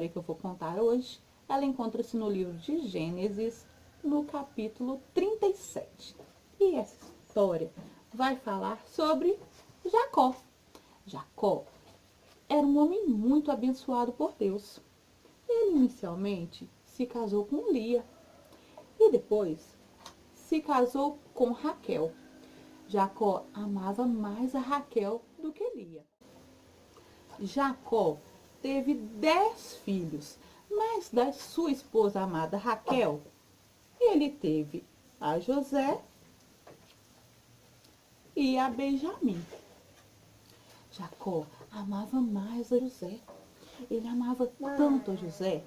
história que eu vou contar hoje, ela encontra-se no livro de Gênesis, no capítulo 37. E essa história vai falar sobre Jacó. Jacó era um homem muito abençoado por Deus. Ele inicialmente se casou com Lia e depois se casou com Raquel. Jacó amava mais a Raquel do que Lia. Jacó teve 10 filhos, mas da sua esposa amada Raquel, ele teve a José e a Benjamim. Jacó amava mais a José. Ele amava tanto a José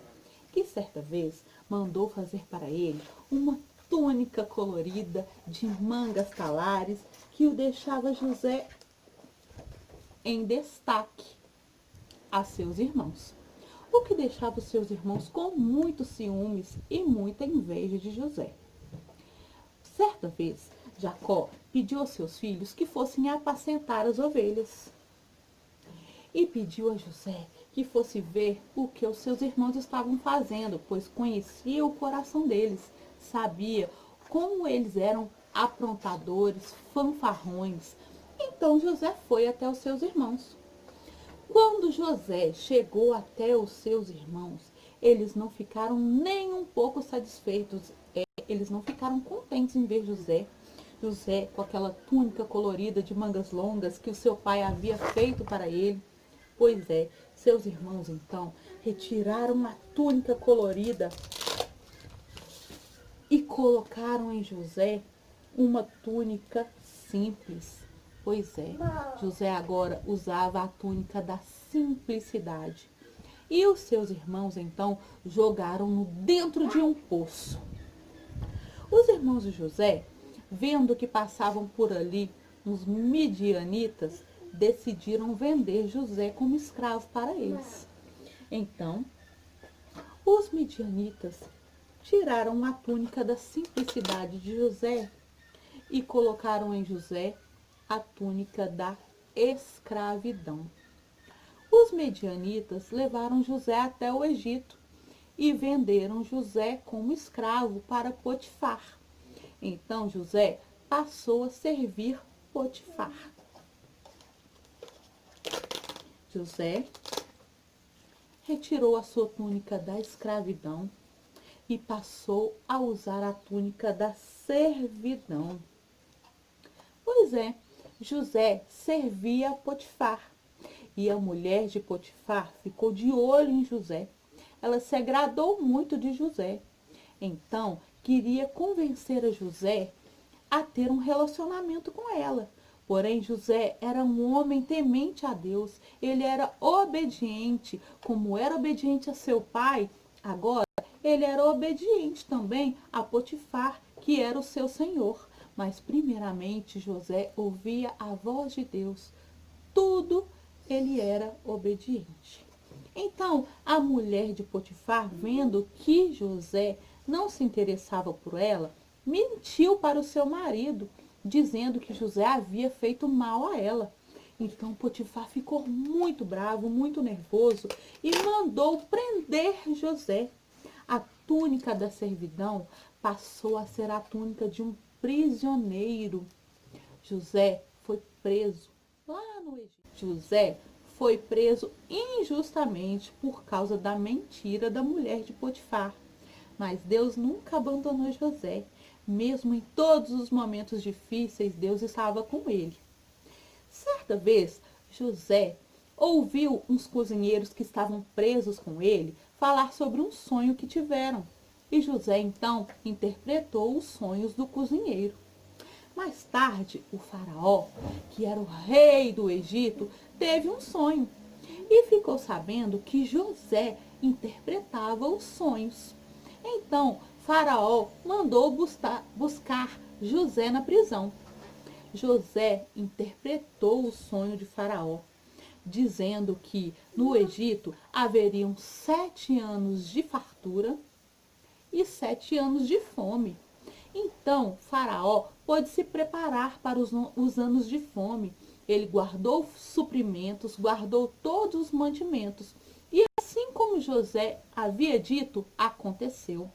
que certa vez mandou fazer para ele uma túnica colorida de mangas talares que o deixava José em destaque a seus irmãos, o que deixava os seus irmãos com muitos ciúmes e muita inveja de José. Certa vez, Jacó pediu aos seus filhos que fossem apacentar as ovelhas e pediu a José que fosse ver o que os seus irmãos estavam fazendo, pois conhecia o coração deles, sabia como eles eram aprontadores, fanfarrões. Então José foi até os seus irmãos. Quando José chegou até os seus irmãos, eles não ficaram nem um pouco satisfeitos, eles não ficaram contentes em ver José. José com aquela túnica colorida de mangas longas que o seu pai havia feito para ele. Pois é, seus irmãos então retiraram a túnica colorida e colocaram em José uma túnica simples. Pois é, José agora usava a túnica da simplicidade. E os seus irmãos então jogaram-no dentro de um poço. Os irmãos de José, vendo que passavam por ali uns midianitas, decidiram vender José como escravo para eles. Então, os midianitas tiraram a túnica da simplicidade de José e colocaram em José a túnica da escravidão. Os medianitas levaram José até o Egito e venderam José como escravo para Potifar. Então José passou a servir Potifar. José retirou a sua túnica da escravidão e passou a usar a túnica da servidão. Pois é, José servia a Potifar e a mulher de Potifar ficou de olho em José. Ela se agradou muito de José. Então, queria convencer a José a ter um relacionamento com ela. Porém, José era um homem temente a Deus. Ele era obediente, como era obediente a seu pai. Agora, ele era obediente também a Potifar, que era o seu senhor. Mas, primeiramente, José ouvia a voz de Deus. Tudo ele era obediente. Então, a mulher de Potifar, vendo que José não se interessava por ela, mentiu para o seu marido, dizendo que José havia feito mal a ela. Então Potifar ficou muito bravo, muito nervoso e mandou prender José. A túnica da servidão passou a ser a túnica de um prisioneiro. José foi preso lá no Egito. José foi preso injustamente por causa da mentira da mulher de Potifar. Mas Deus nunca abandonou José. Mesmo em todos os momentos difíceis, Deus estava com ele. Certa vez, José ouviu uns cozinheiros que estavam presos com ele falar sobre um sonho que tiveram. E José, então, interpretou os sonhos do cozinheiro. Mais tarde, o faraó, que era o rei do Egito, teve um sonho e ficou sabendo que José interpretava os sonhos. Então, Faraó mandou buscar José na prisão. José interpretou o sonho de Faraó, dizendo que no Egito haveriam 7 anos de fartura e 7 anos de fome. Então, Faraó pôde se preparar para os anos de fome. Ele guardou suprimentos, guardou todos os mantimentos. E assim como José havia dito, aconteceu.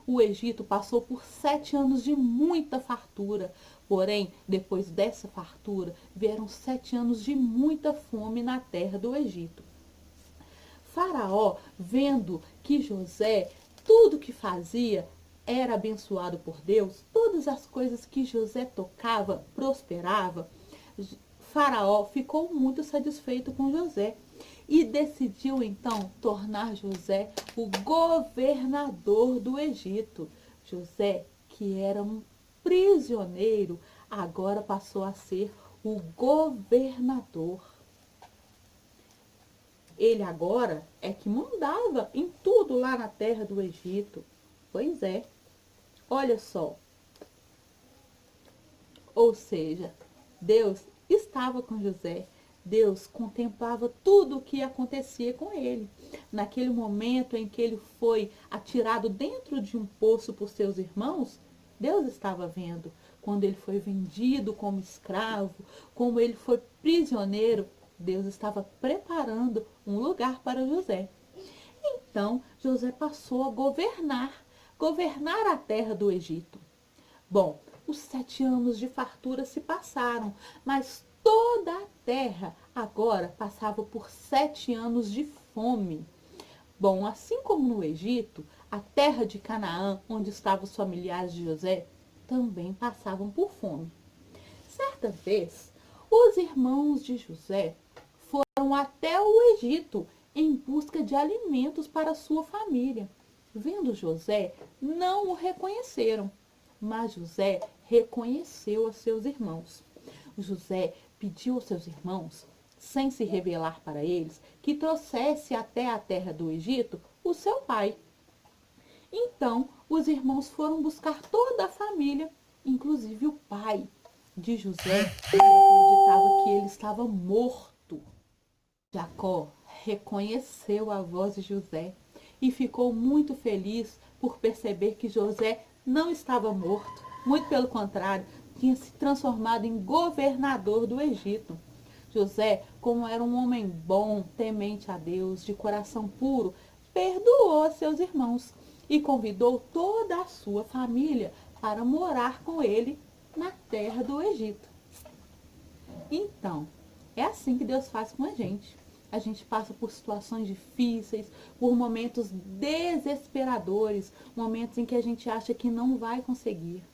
O Egito passou por 7 anos de muita fartura. Porém, depois dessa fartura, vieram 7 anos de muita fome na terra do Egito. Faraó, vendo que José, tudo que fazia, era abençoado por Deus, todas as coisas que José tocava prosperava, Faraó ficou muito satisfeito com José e decidiu então tornar José o governador do Egito. José, que era um prisioneiro, agora passou a ser o governador. Ele agora é que mandava em tudo lá na terra do Egito. Pois é, olha só. Ou seja, Deus estava com José. Deus contemplava tudo o que acontecia com ele. Naquele momento em que ele foi atirado dentro de um poço por seus irmãos, Deus estava vendo. Quando ele foi vendido como escravo, como ele foi prisioneiro, Deus estava preparando um lugar para José. Então, José passou a governar a terra do Egito. Bom, os 7 anos de fartura se passaram, mas toda a terra agora passava por 7 anos de fome. Bom, assim como no Egito, a terra de Canaã, onde estavam os familiares de José, também passavam por fome. Certa vez, os irmãos de José foram até o Egito em busca de alimentos para sua família. Vendo José, não o reconheceram, mas José reconheceu a seus irmãos. José pediu aos seus irmãos, sem se revelar para eles, que trouxesse até a terra do Egito o seu pai. Então, os irmãos foram buscar toda a família, inclusive o pai de José, que acreditava que ele estava morto. Jacó reconheceu a voz de José e ficou muito feliz por perceber que José não estava morto. Muito pelo contrário, tinha se transformado em governador do Egito. José, como era um homem bom, temente a Deus, de coração puro, perdoou seus irmãos e convidou toda a sua família para morar com ele na terra do Egito. Então, é assim que Deus faz com a gente. A gente passa por situações difíceis, por momentos desesperadores, momentos em que a gente acha que não vai conseguir.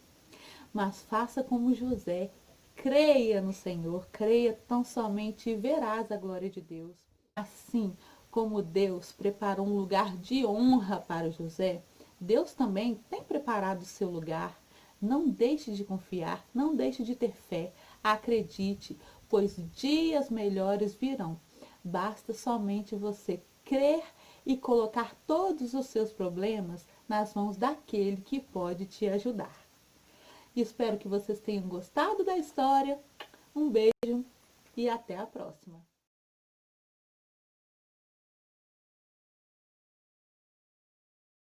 Mas faça como José, creia no Senhor, creia tão somente e verás a glória de Deus. Assim como Deus preparou um lugar de honra para José, Deus também tem preparado o seu lugar. Não deixe de confiar, não deixe de ter fé, acredite, pois dias melhores virão. Basta somente você crer e colocar todos os seus problemas nas mãos daquele que pode te ajudar. Espero que vocês tenham gostado da história. Um beijo e até a próxima.